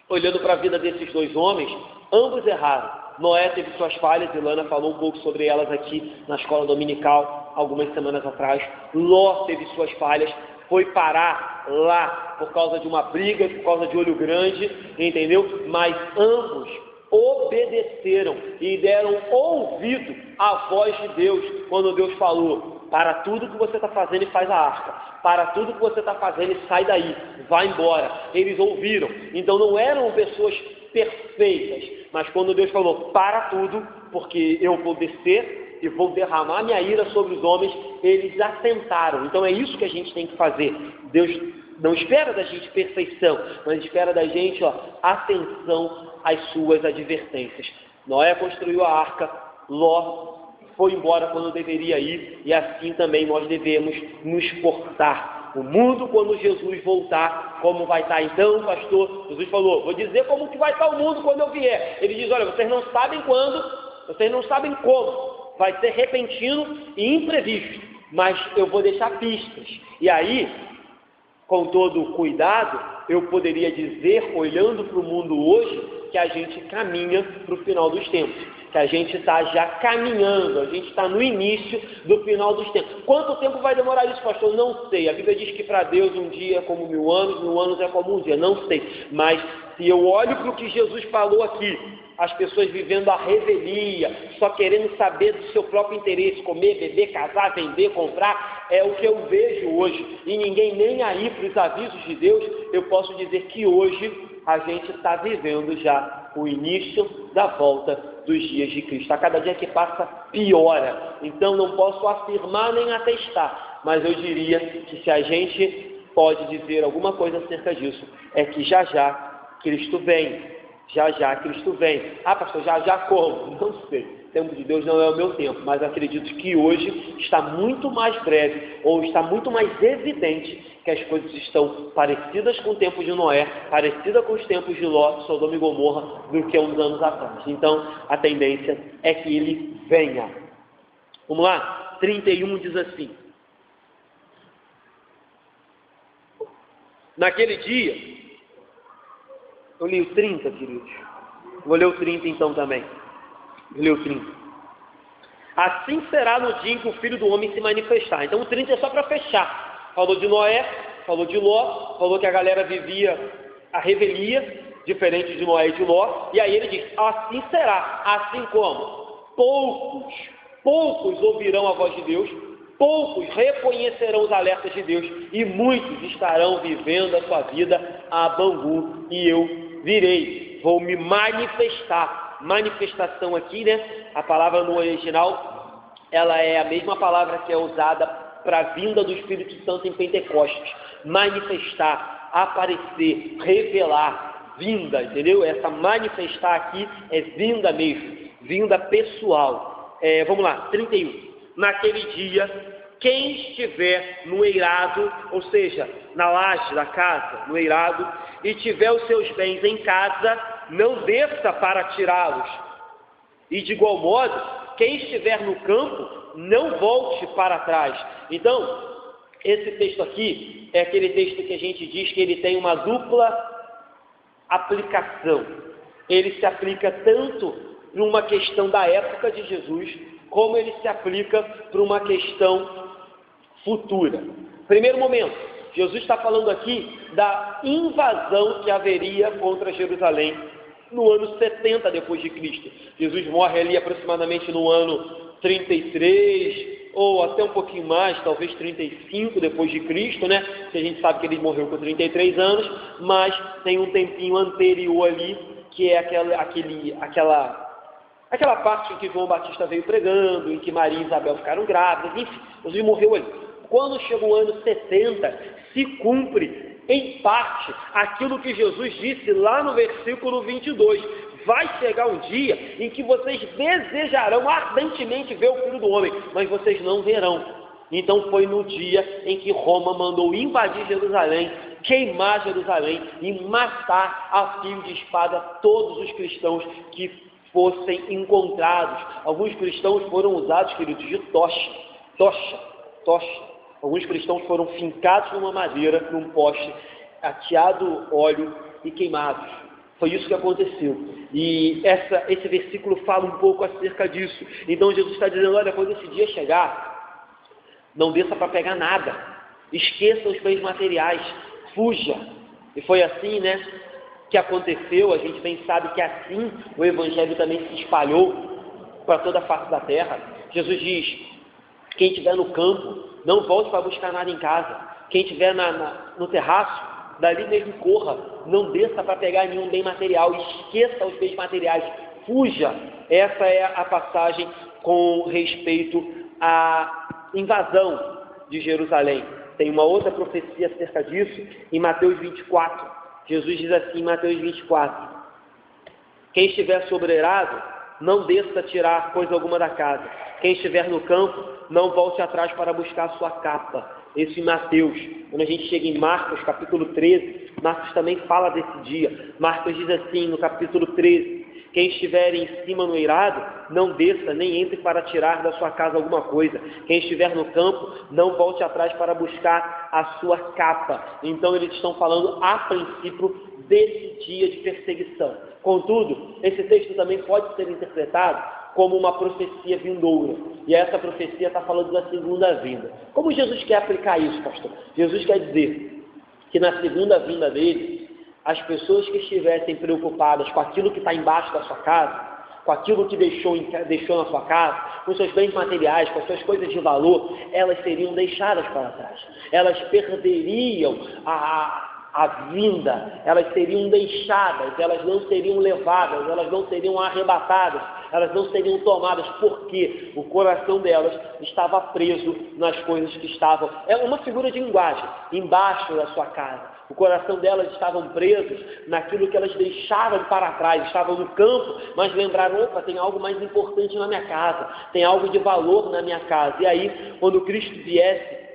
A: olhando para a vida desses dois homens, ambos erraram. Noé teve suas falhas, e Lana falou um pouco sobre elas aqui na escola dominical, algumas semanas atrás. Ló teve suas falhas, foi parar lá por causa de uma briga, por causa de olho grande, entendeu? Mas ambos obedeceram e deram ouvido à voz de Deus, quando Deus falou: para tudo que você está fazendo e faz a arca, para tudo que você está fazendo e sai daí, vai embora. Eles ouviram. Então não eram pessoas perfeitas, mas quando Deus falou: para tudo, porque eu vou descer e vou derramar minha ira sobre os homens, eles atentaram. Então é isso que a gente tem que fazer. Deus não espera da gente perfeição, mas espera da gente atenção às suas advertências. Noé construiu a arca, Ló foi embora quando deveria ir, e assim também nós devemos nos portar. O mundo, quando Jesus voltar, como vai estar então, pastor? Jesus falou: vou dizer como que vai estar o mundo quando eu vier. Ele diz: olha, vocês não sabem quando, vocês não sabem como, vai ser repentino e imprevisto, mas eu vou deixar pistas. E aí, com todo cuidado, eu poderia dizer, olhando para o mundo hoje, que a gente caminha para o final dos tempos, que a gente está já caminhando, a gente está no início do final dos tempos. Quanto tempo vai demorar isso, pastor? Não sei. A Bíblia diz que para Deus um dia é como 1000 anos é como um dia. Não sei. Mas se eu olho para o que Jesus falou aqui, as pessoas vivendo a revelia, só querendo saber do seu próprio interesse, comer, beber, casar, vender, comprar, é o que eu vejo hoje. E ninguém nem aí para os avisos de Deus. Eu posso dizer que hoje a gente está vivendo já o início da volta dos dias de Cristo. A cada dia que passa, piora. Então não posso afirmar nem atestar, mas eu diria que se a gente pode dizer alguma coisa acerca disso, é que já já Cristo vem. Já já Cristo vem. Ah, pastor, já já como? Não sei. O tempo de Deus não é o meu tempo, mas acredito que hoje está muito mais breve, ou está muito mais evidente que as coisas estão parecidas com o tempo de Noé, parecidas com os tempos de Ló, Sodoma e Gomorra, do que há uns anos atrás. Então, a tendência é que ele venha. Vamos lá? 31 diz assim: naquele dia, eu li o 30, queridos. Vou ler o 30 então também. Eu li o 30. Assim será no dia em que o Filho do Homem se manifestar. Então o 30 é só para fechar. Falou de Noé, falou de Ló, falou que a galera vivia a revelia, diferente de Noé e de Ló. E aí ele diz: assim será. Assim como poucos ouvirão a voz de Deus, poucos reconhecerão os alertas de Deus, e muitos estarão vivendo a sua vida a Bangu, e eu virei, vou me manifestar. Manifestação aqui, né? A palavra no original, ela é a mesma palavra que é usada para a vinda do Espírito Santo em Pentecostes. Manifestar, aparecer, revelar, vinda, entendeu? Essa manifestar aqui é vinda mesmo, vinda pessoal. Vamos lá, 31. Naquele dia, quem estiver no eirado, ou seja, na laje da casa, no eirado, e tiver os seus bens em casa, não desça para tirá-los. E de igual modo, quem estiver no campo, não volte para trás. Então, esse texto aqui é aquele texto que a gente diz que ele tem uma dupla aplicação. Ele se aplica tanto para uma questão da época de Jesus, como ele se aplica para uma questão futura. Primeiro momento, Jesus está falando aqui da invasão que haveria contra Jerusalém no ano 70 depois de Cristo. Jesus morre ali aproximadamente no ano 33, ou até um pouquinho mais, talvez 35 depois de Cristo, né? Que a gente sabe que ele morreu com 33 anos, mas tem um tempinho anterior ali, que é aquela parte em que João Batista veio pregando, em que Maria e Isabel ficaram grávidas, enfim, Jesus morreu ali. Quando chega o ano 70, se cumpre, em parte, aquilo que Jesus disse lá no versículo 22. Vai chegar um dia em que vocês desejarão ardentemente ver o Filho do Homem, mas vocês não verão. Então foi no dia em que Roma mandou invadir Jerusalém, queimar Jerusalém e matar a fio de espada todos os cristãos que fossem encontrados. Alguns cristãos foram usados, queridos, de tocha. Alguns cristãos foram fincados numa madeira, num poste, ateado óleo e queimados. Foi isso que aconteceu. E esse versículo fala um pouco acerca disso. Então Jesus está dizendo, olha, quando esse dia chegar, não desça para pegar nada. Esqueça os bens materiais. Fuja. E foi assim, que aconteceu. A gente bem sabe que assim o Evangelho também se espalhou para toda a face da terra. Jesus diz, quem estiver no campo, não volte para buscar nada em casa. Quem estiver no terraço, dali mesmo corra. Não desça para pegar nenhum bem material. Esqueça os bens materiais. Fuja. Essa é a passagem com respeito à invasão de Jerusalém. Tem uma outra profecia acerca disso em Mateus 24. Jesus diz assim em Mateus 24: quem estiver sobreirado, não desça tirar coisa alguma da casa. Quem estiver no campo, não volte atrás para buscar a sua capa. Isso em Mateus. Quando a gente chega em Marcos, capítulo 13, Marcos também fala desse dia. Marcos diz assim, no capítulo 13, quem estiver em cima no eirado, não desça, nem entre para tirar da sua casa alguma coisa. Quem estiver no campo, não volte atrás para buscar a sua capa. Então eles estão falando, a princípio, desse dia de perseguição. Contudo, esse texto também pode ser interpretado como uma profecia vindoura. E essa profecia está falando da segunda vinda. Como Jesus quer aplicar isso, pastor? Jesus quer dizer que na segunda vinda dele, as pessoas que estivessem preocupadas com aquilo que está embaixo da sua casa, com aquilo que deixou na sua casa, com seus bens materiais, com as suas coisas de valor, elas seriam deixadas para trás. Elas perderiam a vinda, elas seriam deixadas, elas não seriam levadas, elas não seriam arrebatadas, elas não seriam tomadas, porque o coração delas estava preso nas coisas que estavam, é uma figura de linguagem, embaixo da sua casa. O coração delas estavam presos naquilo que elas deixaram para trás, estavam no campo, mas lembraram, opa, tem algo mais importante na minha casa, tem algo de valor na minha casa. E aí, quando Cristo viesse,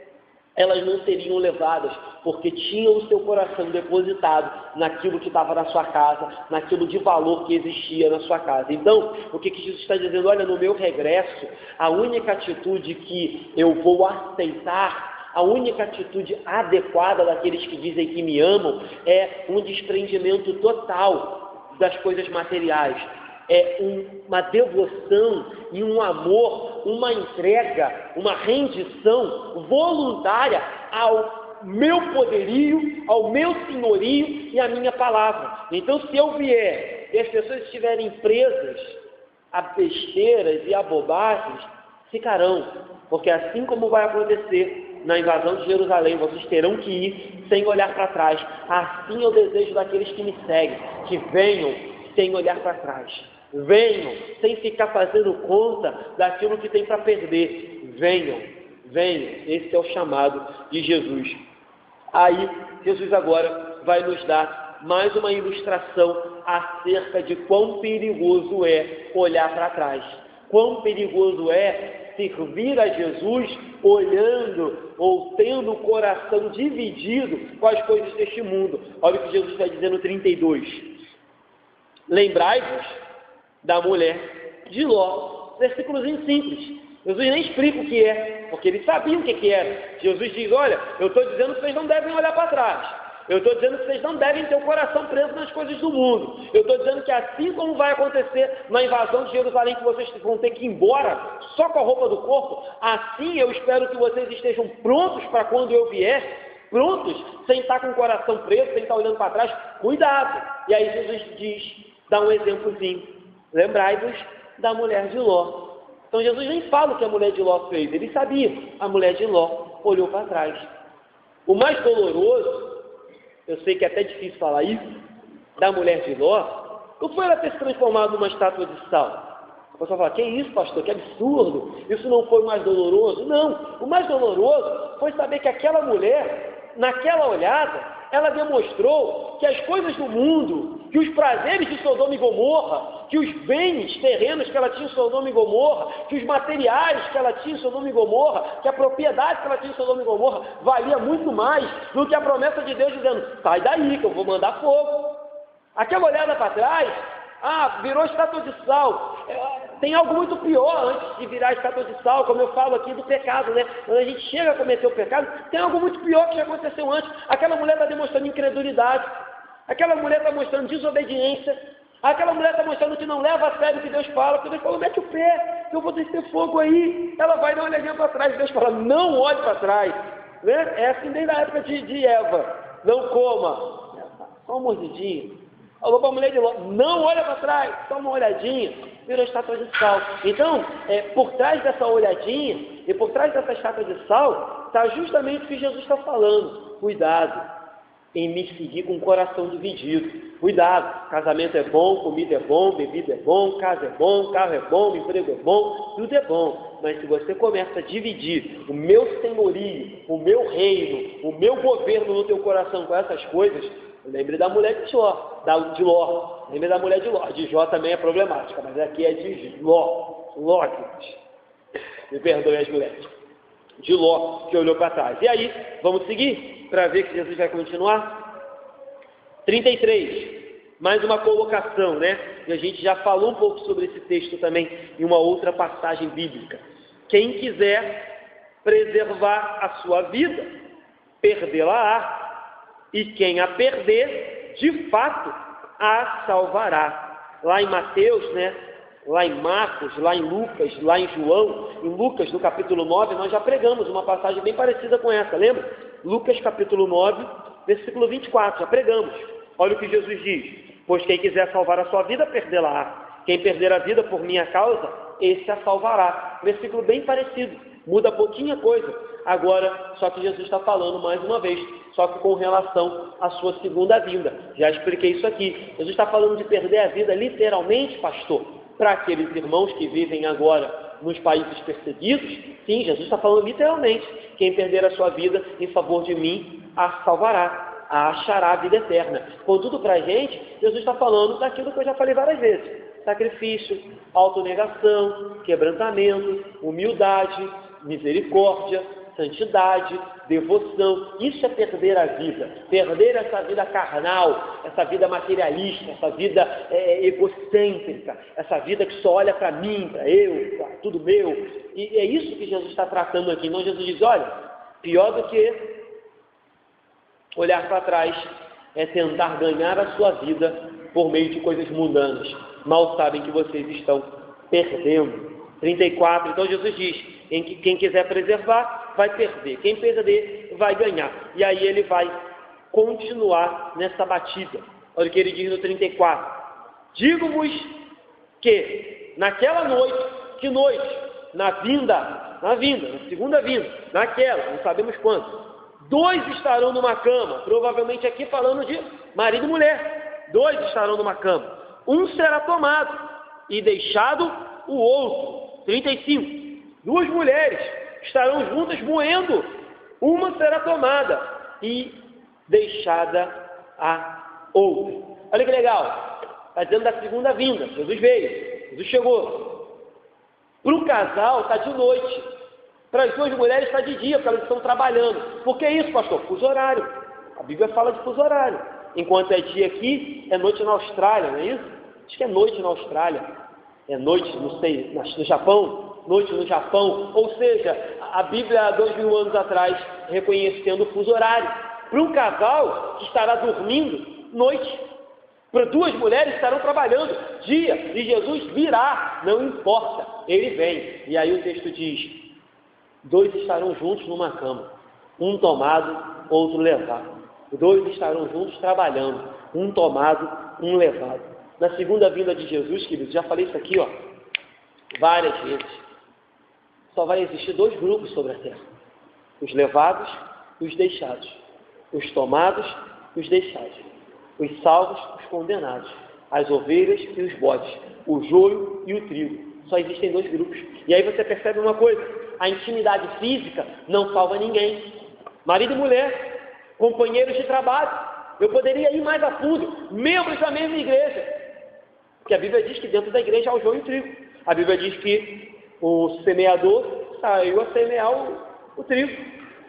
A: elas não seriam levadas, porque tinham o seu coração depositado naquilo que estava na sua casa, naquilo de valor que existia na sua casa. Então, o que Jesus está dizendo? Olha, no meu regresso, a única atitude que eu vou aceitar, a única atitude adequada daqueles que dizem que me amam é um desprendimento total das coisas materiais. É uma devoção e um amor, uma entrega, uma rendição voluntária ao meu poderio, ao meu senhorio e à minha palavra. Então, se eu vier e as pessoas estiverem presas a besteiras e a bobagens, ficarão, porque assim como vai acontecer na invasão de Jerusalém, vocês terão que ir sem olhar para trás. Assim é o desejo daqueles que me seguem, que venham sem olhar para trás. Venham sem ficar fazendo conta daquilo que tem para perder. Venham. Esse é o chamado de Jesus. Aí, Jesus agora vai nos dar mais uma ilustração acerca de quão perigoso é olhar para trás. Quão perigoso é servir a Jesus olhando ou tendo o coração dividido com as coisas deste mundo. Olha o que Jesus vai dizer no 32. Lembrai-vos da mulher de Ló. Versículozinho simples. Jesus nem explica o que é, porque eles sabiam o que era. Jesus diz, olha, eu estou dizendo que vocês não devem olhar para trás. Eu estou dizendo que vocês não devem ter o coração preso nas coisas do mundo. Eu estou dizendo que assim como vai acontecer na invasão de Jerusalém, que vocês vão ter que ir embora só com a roupa do corpo, assim eu espero que vocês estejam prontos para quando eu vier, prontos, sem estar com o coração preso, sem estar olhando para trás. Cuidado! E aí Jesus diz, dá um exemplozinho. Lembrai-vos da mulher de Ló. Então Jesus nem fala o que a mulher de Ló fez, ele sabia. A mulher de Ló olhou para trás. O mais doloroso, eu sei que é até difícil falar isso, da mulher de Ló, não foi ela ter se transformado numa estátua de sal. A pessoa fala, que isso, pastor, que absurdo, isso não foi o mais doloroso? Não, o mais doloroso foi saber que aquela mulher, naquela olhada, ela demonstrou que as coisas do mundo, que os prazeres de Sodoma e Gomorra, que os bens terrenos que ela tinha em Sodoma e Gomorra, que os materiais que ela tinha em Sodoma e Gomorra, que a propriedade que ela tinha em Sodoma e Gomorra valia muito mais do que a promessa de Deus dizendo: sai daí que eu vou mandar fogo. Aquela olhada para trás, virou estátua de sal. Tem algo muito pior antes de virar estátua de sal, como eu falo aqui do pecado, né? Quando a gente chega a cometer o pecado, tem algo muito pior que já aconteceu antes. Aquela mulher está demonstrando incredulidade, aquela mulher está mostrando desobediência, aquela mulher está mostrando que não leva a sério o que Deus fala, porque Deus fala: mete o pé, que eu vou descer fogo aí. Ela vai dar uma olhadinha para trás, Deus fala: não olhe para trás, né? É assim desde a época de Eva: não coma, só uma mordidinha. Falou para a mulher de Ló: não olha para trás, só uma olhadinha, virou estátua de sal. Então, por trás dessa olhadinha e por trás dessa estátua de sal, está justamente o que Jesus está falando: cuidado em me seguir com o coração dividido. Cuidado, casamento é bom, comida é bom, bebida é bom, casa é bom, carro é bom, emprego é bom, tudo é bom. Mas se você começa a dividir o meu senhorio, o meu reino, o meu governo no teu coração com essas coisas, lembre da mulher de Ló. Lembre da mulher de Ló. De Jó também é problemática, mas aqui é de Ló. Ló, me perdoem as mulheres. De Ló, que olhou para trás. E aí, vamos seguir para ver que Jesus vai continuar? 33. Mais uma colocação, né? E a gente já falou um pouco sobre esse texto também em uma outra passagem bíblica. Quem quiser preservar a sua vida, perdê-la-á. E quem a perder, de fato, a salvará. Lá em Mateus, né? Lá em Marcos, lá em Lucas, lá em João, em Lucas, no capítulo 9, nós já pregamos uma passagem bem parecida com essa, lembra? Lucas, capítulo 9, versículo 24, já pregamos. Olha o que Jesus diz: pois quem quiser salvar a sua vida, perdê-la-á. Quem perder a vida por minha causa, esse a salvará. Versículo bem parecido, muda pouquinha coisa. Agora, só que Jesus está falando mais uma vez, só que com relação à sua segunda vinda. Já expliquei isso aqui. Jesus está falando de perder a vida literalmente, pastor, para aqueles irmãos que vivem agora nos países perseguidos. Sim, Jesus está falando literalmente: quem perder a sua vida em favor de mim, a salvará, a achará a vida eterna. Contudo, para a gente, Jesus está falando daquilo que eu já falei várias vezes: sacrifício, autonegação, quebrantamento, humildade, misericórdia, santidade, devoção. Isso é perder a vida. Perder essa vida carnal, essa vida materialista, essa vida egocêntrica, essa vida que só olha para mim, para eu, para tudo meu. E é isso que Jesus está tratando aqui. Então Jesus diz: olha, pior do que olhar para trás é tentar ganhar a sua vida por meio de coisas mundanas. Mal sabem que vocês estão perdendo. 34, então Jesus diz: quem quiser preservar, vai perder. Quem perder, vai ganhar. E aí ele vai continuar nessa batida. Olha o que ele diz no 34. Digo-vos que naquela noite, que noite? Na segunda vinda, naquela, não sabemos quando. 2 estarão numa cama, provavelmente aqui falando de marido e mulher. 2 estarão numa cama. Um será tomado e deixado o outro. 35. 2 mulheres estarão juntas moendo, uma será tomada e deixada a outra. Olha que legal, está dizendo da segunda vinda. Jesus veio, Jesus chegou. Para o casal está de noite, para as 2 mulheres está de dia, porque elas estão trabalhando. Por que isso, pastor? Fuso horário. A Bíblia fala de fuso horário. Enquanto é dia aqui, é noite na Austrália, não é isso? Acho que é noite na Austrália. É noite, não sei, no Japão, noite no Japão. Ou seja, a Bíblia há 2000 anos atrás reconhecendo o fuso horário. Para um casal que estará dormindo, noite. Para 2 mulheres estarão trabalhando, dia. E Jesus virá, não importa, ele vem. E aí o texto diz: 2 estarão juntos numa cama, um tomado, outro levado. 2 estarão juntos trabalhando, um tomado, um levado. Na segunda vinda de Jesus, queridos, já falei isso aqui, várias vezes. Só vai existir 2 grupos sobre a terra: os levados e os deixados, os tomados e os deixados, os salvos e os condenados, as ovelhas e os bodes, o joio e o trigo. Só existem 2 grupos. E aí você percebe uma coisa: a intimidade física não salva ninguém. Marido e mulher, companheiros de trabalho, eu poderia ir mais a fundo, membros da mesma igreja, porque a Bíblia diz que dentro da igreja há o joio e o trigo. A Bíblia diz que o semeador saiu a semear o trigo,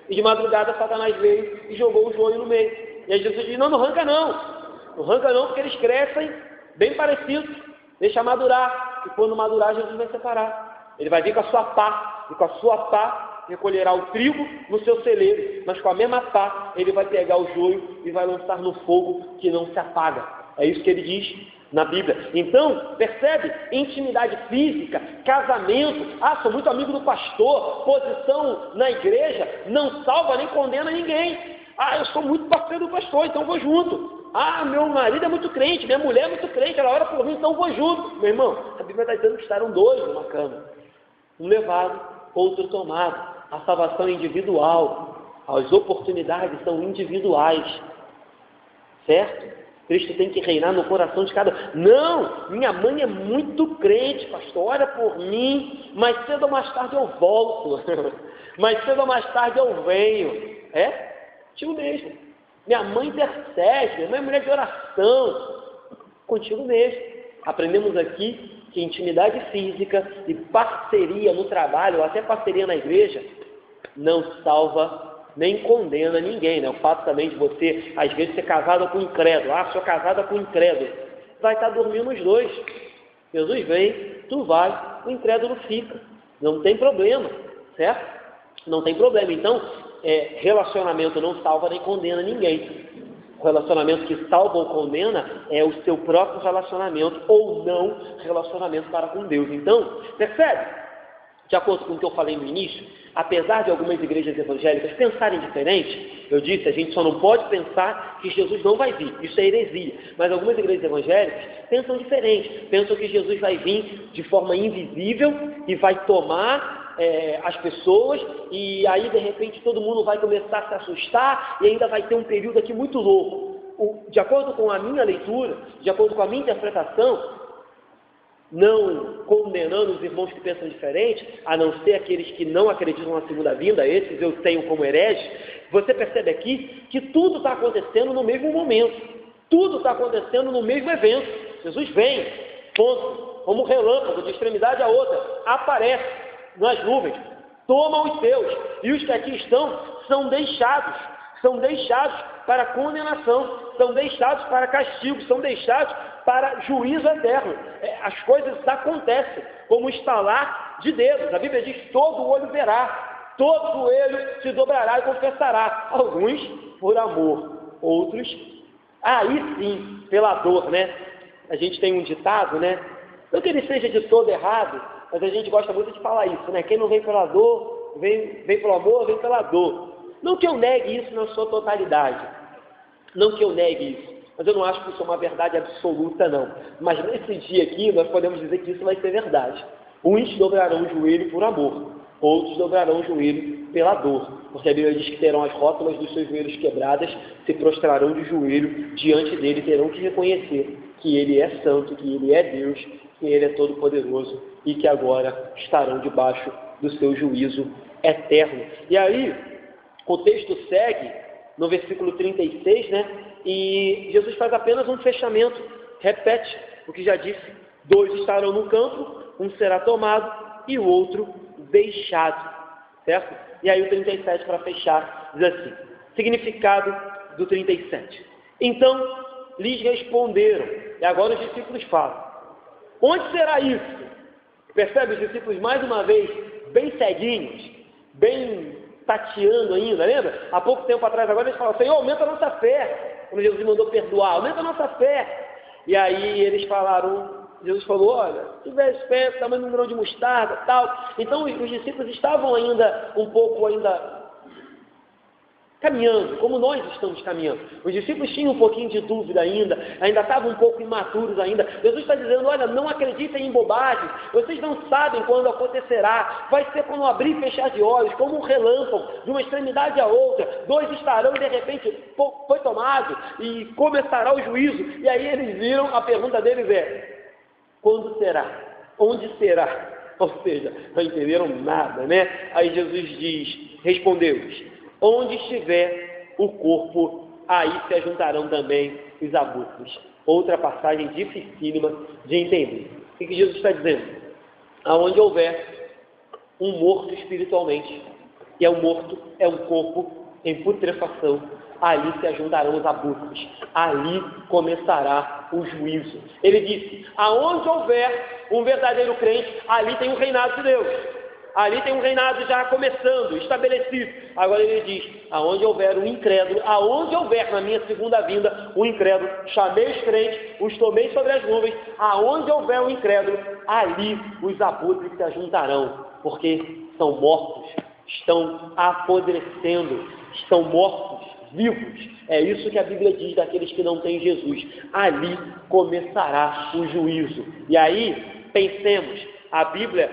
A: e de madrugada Satanás veio e jogou o joio no meio. E aí Jesus diz, não arranca não arranca não, porque eles crescem bem parecidos, deixa madurar, e quando madurar Jesus vai separar. Ele vai vir com a sua pá, e com a sua pá recolherá o trigo no seu celeiro, mas com a mesma pá ele vai pegar o joio e vai lançar no fogo que não se apaga. É isso que ele diz na Bíblia. Então, percebe? Intimidade física, casamento, sou muito amigo do pastor, posição na igreja, não salva nem condena ninguém. Eu sou muito parceiro do pastor, então vou junto. Meu marido é muito crente, minha mulher é muito crente, ela ora por mim, então vou junto. Meu irmão, a Bíblia está dizendo que estarão dois numa cama. Um levado, outro tomado. A salvação é individual. As oportunidades são individuais. Certo? Cristo tem que reinar no coração de cada um. Não, minha mãe é muito crente, pastor, ora por mim, mais cedo ou mais tarde eu volto, mais cedo ou mais tarde eu venho. Contigo mesmo. Minha mãe intercede, minha mãe é mulher de oração, contigo mesmo. Aprendemos aqui que intimidade física e parceria no trabalho, ou até parceria na igreja, não salva nem condena ninguém, né? O fato também de você, às vezes, ser casada com um incrédulo. Sou casada com um incrédulo. Vai estar dormindo os dois. Jesus vem, tu vai, o incrédulo fica. Não tem problema, certo? Não tem problema. Então, relacionamento não salva nem condena ninguém. O relacionamento que salva ou condena é o seu próprio relacionamento ou não relacionamento para com Deus. Então, percebe? De acordo com o que eu falei no início, apesar de algumas igrejas evangélicas pensarem diferente, eu disse, a gente só não pode pensar que Jesus não vai vir, isso é heresia, mas algumas igrejas evangélicas pensam diferente, pensam que Jesus vai vir de forma invisível e vai tomar as pessoas, e aí de repente todo mundo vai começar a se assustar, e ainda vai ter um período aqui muito louco. De acordo com a minha leitura, de acordo com a minha interpretação, não condenando os irmãos que pensam diferente, a não ser aqueles que não acreditam na segunda vinda, esses eu tenho como hereges, você percebe aqui que tudo está acontecendo no mesmo momento, tudo está acontecendo no mesmo evento. Jesus vem, ponto, como um relâmpago, de extremidade a outra, aparece nas nuvens, toma os seus, e os que aqui estão são deixados para condenação, são deixados para castigo, são deixados para juízo eterno. As coisas acontecem como estalar de dedos. A Bíblia diz, todo olho verá, todo joelho se dobrará e confessará. Alguns por amor, outros, aí sim, pela dor, né? A gente tem um ditado, né? Não que ele seja de todo errado, mas a gente gosta muito de falar isso, né? Quem não vem pela dor, vem pelo amor, vem pela dor. Não que eu negue isso na sua totalidade, não que eu negue isso, mas eu não acho que isso é uma verdade absoluta, não. Mas nesse dia aqui, nós podemos dizer que isso vai ser verdade. Uns dobrarão o joelho por amor, outros dobrarão o joelho pela dor, porque a Bíblia diz que terão as rótulas dos seus joelhos quebradas, se prostrarão de joelho diante dele, terão que reconhecer que ele é santo, que ele é Deus, que ele é todo-poderoso e que agora estarão debaixo do seu juízo eterno. E aí, o texto segue no versículo 36, né? E Jesus faz apenas um fechamento, repete o que já disse: 2 estarão no campo, um será tomado e o outro deixado, certo? E aí o 37 para fechar diz assim, significado do 37. Então lhes responderam, e agora os discípulos falam, onde será isso? Percebe os discípulos mais uma vez bem ceguinhos, bem tateando ainda, lembra? Há pouco tempo atrás agora eles falam, Senhor, aumenta a nossa fé, quando Jesus mandou perdoar, aumenta a nossa fé. E aí eles falaram, Jesus falou, olha, se tivesse fé, tamanho de um grão de mostarda, tal. Então os discípulos estavam ainda um pouco caminhando, como nós estamos caminhando. Os discípulos tinham um pouquinho de dúvida ainda estavam um pouco imaturos ainda. Jesus está dizendo, olha, não acreditem em bobagens, vocês não sabem quando acontecerá, vai ser como abrir e fechar de olhos, como um relâmpago, de uma extremidade à outra, 2 estarão e de repente foi tomado e começará o juízo. E aí eles viram, a pergunta deles é, quando será? Onde será? Ou seja, não entenderam nada, né? Aí Jesus diz, respondeu-lhes, onde estiver o corpo, aí se ajuntarão também os abutres. Outra passagem dificílima de entender. O que Jesus está dizendo? Aonde houver um morto espiritualmente, e um morto é um corpo em putrefação, ali se ajuntarão os abutres, ali começará o juízo. Ele disse, aonde houver um verdadeiro crente, ali tem um reinado de Deus, ali tem um reinado já começando, estabelecido. Agora ele diz, aonde houver um incrédulo, aonde houver na minha segunda vinda um incrédulo, chamei os crentes, os tomei sobre as nuvens, aonde houver um incrédulo, ali os abutres se ajuntarão, porque são mortos, estão apodrecendo, estão mortos, vivos. É isso que a Bíblia diz daqueles que não têm Jesus. Ali começará o juízo. E aí, pensemos, a Bíblia,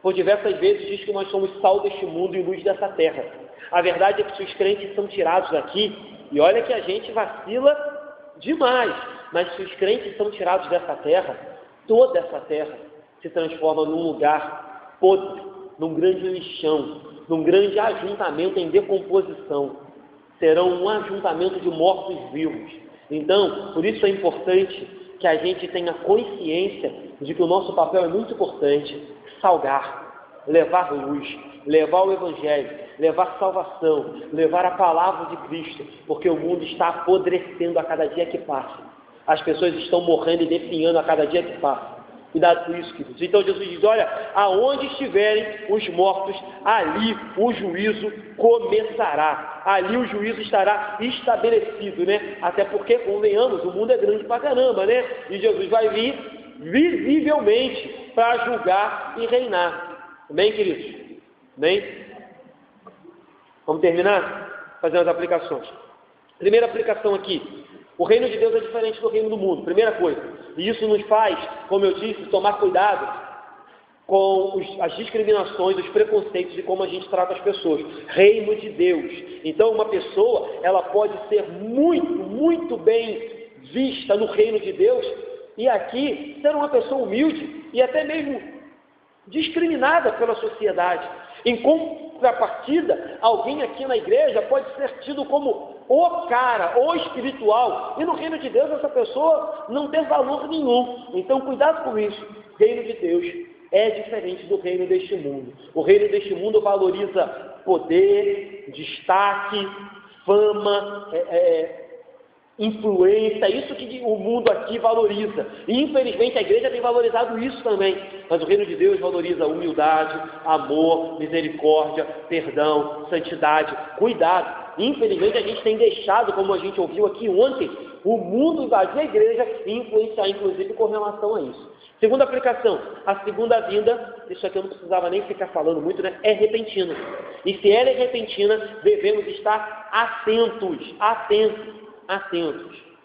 A: por diversas vezes, diz que nós somos sal deste mundo e luz dessa terra. A verdade é que se os crentes são tirados daqui, e olha que a gente vacila demais, mas se os crentes são tirados dessa terra, toda essa terra se transforma num lugar podre, num grande lixão, num grande ajuntamento em decomposição. Serão um ajuntamento de mortos-vivos. Então, por isso é importante que a gente tenha consciência de que o nosso papel é muito importante: salgar, levar luz, levar o Evangelho, levar salvação, levar a palavra de Cristo, porque o mundo está apodrecendo a cada dia que passa. As pessoas estão morrendo e definhando a cada dia que passa. Cuidado com isso, queridos. Então Jesus diz, olha, aonde estiverem os mortos, ali o juízo começará. Ali o juízo estará estabelecido, né? Até porque, convenhamos, o mundo é grande pra caramba, né? E Jesus vai vir visivelmente para julgar e reinar. Amém, queridos? Amém? Vamos terminar? Fazendo as aplicações. Primeira aplicação aqui. O reino de Deus é diferente do reino do mundo, primeira coisa. E isso nos faz, como eu disse, tomar cuidado com as discriminações, os preconceitos e como a gente trata as pessoas. Reino de Deus. Então, uma pessoa, ela pode ser muito bem vista no reino de Deus e aqui ser uma pessoa humilde e até mesmo discriminada pela sociedade. Em contrapartida, alguém aqui na igreja pode ser tido como o cara, o espiritual, e no reino de Deus essa pessoa não tem valor nenhum. Então, cuidado com isso. O reino de Deus é diferente do reino deste mundo. O reino deste mundo valoriza poder, destaque, fama, influência, é isso que o mundo aqui valoriza. E infelizmente a igreja tem valorizado isso também. Mas o reino de Deus valoriza humildade, amor, misericórdia, perdão, santidade. Cuidado. Infelizmente a gente tem deixado, como a gente ouviu aqui ontem, o mundo invadir a igreja e influenciar inclusive com relação a isso. Segunda aplicação, a segunda vinda, isso aqui eu não precisava nem ficar falando muito, né? É repentina. E se ela é repentina, devemos estar atentos,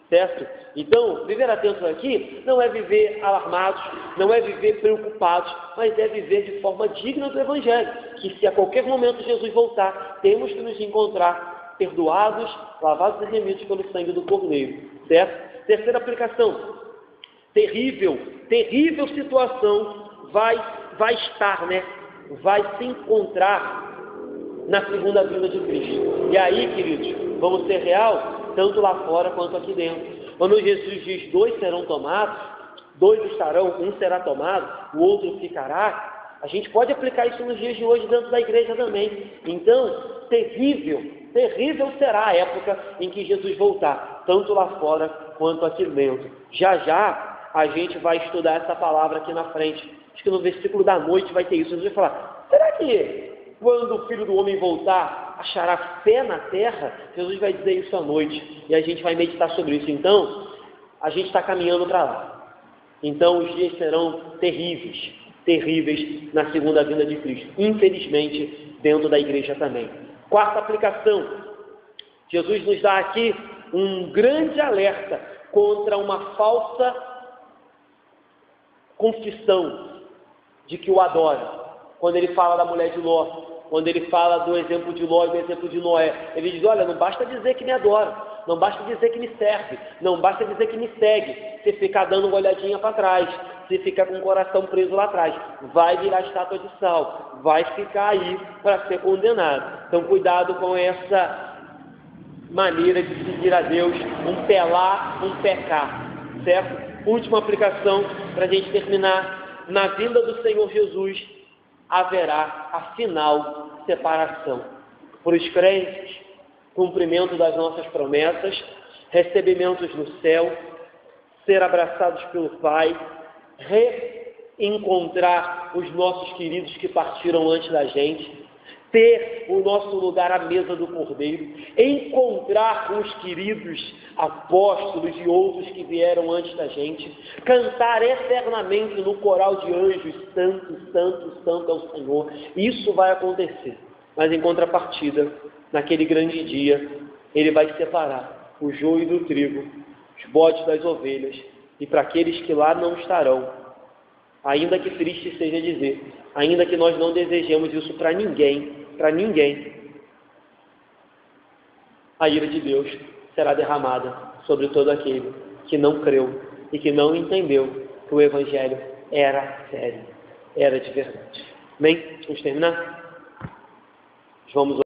A: certo? Então, viver atentos aqui não é viver alarmados, não é viver preocupados, mas é viver de forma digna do Evangelho, que se a qualquer momento Jesus voltar, temos que nos encontrar perdoados, lavados e remidos pelo sangue do Cordeiro, certo? Terceira aplicação, terrível situação vai estar, né? Vai se encontrar na segunda vinda de Cristo. E aí, queridos, vamos ser real, tanto lá fora quanto aqui dentro. Quando Jesus diz, 2 serão tomados, 2 estarão, um será tomado, o outro ficará, a gente pode aplicar isso nos dias de hoje dentro da igreja também. Então, terrível será a época em que Jesus voltar, tanto lá fora quanto aqui dentro. Já a gente vai estudar essa palavra aqui na frente. Acho que no versículo da noite vai ter isso. Jesus vai falar, será que quando o Filho do Homem voltar, achará fé na terra? Jesus vai dizer isso à noite, e a gente vai meditar sobre isso. Então, a gente está caminhando para lá. Então, os dias serão terríveis na segunda vinda de Cristo. Infelizmente, dentro da igreja também. Quarta aplicação. Jesus nos dá aqui um grande alerta contra uma falsa confissão de que o adora. Quando ele fala da mulher de Ló, quando ele fala do exemplo de Ló e do exemplo de Noé, ele diz, olha, não basta dizer que me adora, não basta dizer que me serve, não basta dizer que me segue, se ficar dando uma olhadinha para trás, se ficar com o coração preso lá atrás, vai virar estátua de sal, vai ficar aí para ser condenado. Então cuidado com essa maneira de seguir a Deus, um pé lá, um pé cá, certo? Última aplicação, para a gente terminar: na vinda do Senhor Jesus, haverá, afinal, separação. Por os crentes, cumprimento das nossas promessas, recebimentos no céu, ser abraçados pelo Pai, reencontrar os nossos queridos que partiram antes da gente, ter o nosso lugar à mesa do Cordeiro, encontrar com os queridos apóstolos e outros que vieram antes da gente, cantar eternamente no coral de anjos: santo, santo, santo é o Senhor. Isso vai acontecer, mas em contrapartida, naquele grande dia, Ele vai separar o joio do trigo, os bodes das ovelhas, e para aqueles que lá não estarão, ainda que triste seja dizer, ainda que nós não desejemos isso para ninguém, a ira de Deus será derramada sobre todo aquele que não creu e que não entendeu que o Evangelho era sério, era de verdade. Amém? Vamos terminar? Vamos